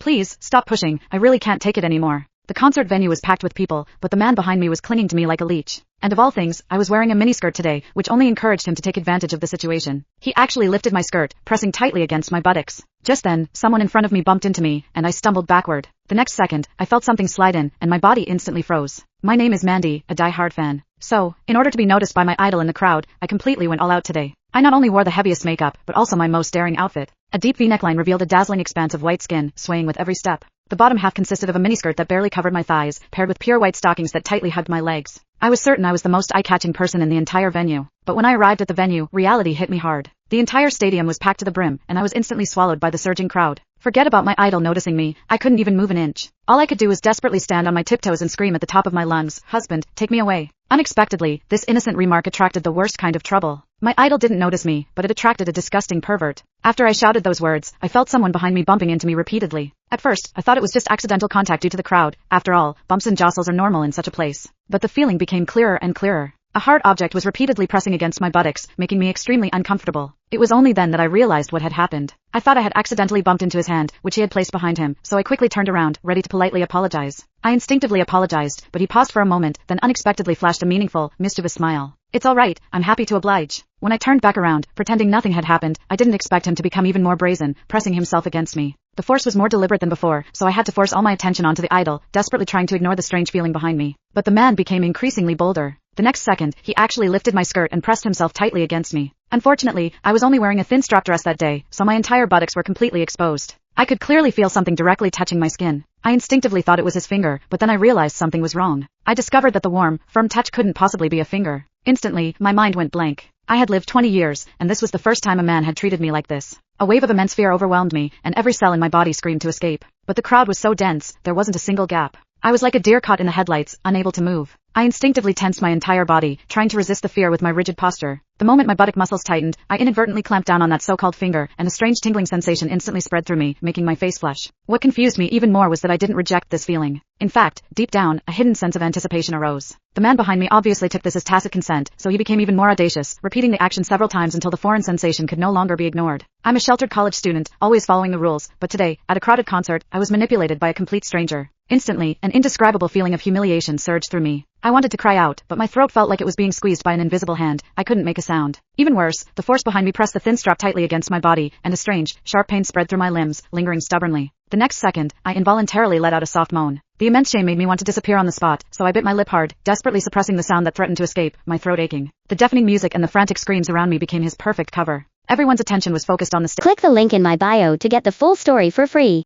Please, stop pushing, I really can't take it anymore. The concert venue was packed with people, but the man behind me was clinging to me like a leech. And of all things, I was wearing a miniskirt today, which only encouraged him to take advantage of the situation. He actually lifted my skirt, pressing tightly against my buttocks. Just then, someone in front of me bumped into me, and I stumbled backward. The next second, I felt something slide in, and my body instantly froze. My name is Mandy, a die-hard fan. So, in order to be noticed by my idol in the crowd, I completely went all out today. I not only wore the heaviest makeup, but also my most daring outfit. A deep V-neckline revealed a dazzling expanse of white skin, swaying with every step. The bottom half consisted of a miniskirt that barely covered my thighs, paired with pure white stockings that tightly hugged my legs. I was certain I was the most eye-catching person in the entire venue. But when I arrived at the venue, reality hit me hard. The entire stadium was packed to the brim, and I was instantly swallowed by the surging crowd. Forget about my idol noticing me, I couldn't even move an inch. All I could do was desperately stand on my tiptoes and scream at the top of my lungs, "Husband, take me away." Unexpectedly, this innocent remark attracted the worst kind of trouble. My idol didn't notice me, but it attracted a disgusting pervert. After I shouted those words, I felt someone behind me bumping into me repeatedly. At first, I thought it was just accidental contact due to the crowd. After all, bumps and jostles are normal in such a place. But the feeling became clearer and clearer. A hard object was repeatedly pressing against my buttocks, making me extremely uncomfortable. It was only then that I realized what had happened. I thought I had accidentally bumped into his hand, which he had placed behind him, so I quickly turned around, ready to politely apologize. I instinctively apologized, but he paused for a moment, then unexpectedly flashed a meaningful, mischievous smile. "It's all right, I'm happy to oblige." When I turned back around, pretending nothing had happened, I didn't expect him to become even more brazen, pressing himself against me. The force was more deliberate than before, so I had to force all my attention onto the idol, desperately trying to ignore the strange feeling behind me. But the man became increasingly bolder. The next second, he actually lifted my skirt and pressed himself tightly against me. Unfortunately, I was only wearing a thin strap dress that day, so my entire buttocks were completely exposed. I could clearly feel something directly touching my skin. I instinctively thought it was his finger, but then I realized something was wrong. I discovered that the warm, firm touch couldn't possibly be a finger. Instantly, my mind went blank. I had lived 20 years, and this was the first time a man had treated me like this. A wave of immense fear overwhelmed me, and every cell in my body screamed to escape. But the crowd was so dense, there wasn't a single gap. I was like a deer caught in the headlights, unable to move. I instinctively tensed my entire body, trying to resist the fear with my rigid posture. The moment my buttock muscles tightened, I inadvertently clamped down on that so-called finger, and a strange tingling sensation instantly spread through me, making my face flush. What confused me even more was that I didn't reject this feeling. In fact, deep down, a hidden sense of anticipation arose. The man behind me obviously took this as tacit consent, so he became even more audacious, repeating the action several times until the foreign sensation could no longer be ignored. I'm a sheltered college student, always following the rules, but today, at a crowded concert, I was manipulated by a complete stranger. Instantly, an indescribable feeling of humiliation surged through me. I wanted to cry out, but my throat felt like it was being squeezed by an invisible hand. I couldn't make a sound. Even worse, the force behind me pressed the thin strap tightly against my body, and a strange, sharp pain spread through my limbs, lingering stubbornly. The next second, I involuntarily let out a soft moan. The immense shame made me want to disappear on the spot, so I bit my lip hard, desperately suppressing the sound that threatened to escape, my throat aching. The deafening music and the frantic screams around me became his perfect cover. Everyone's attention was focused on the stage. Click the link in my bio to get the full story for free.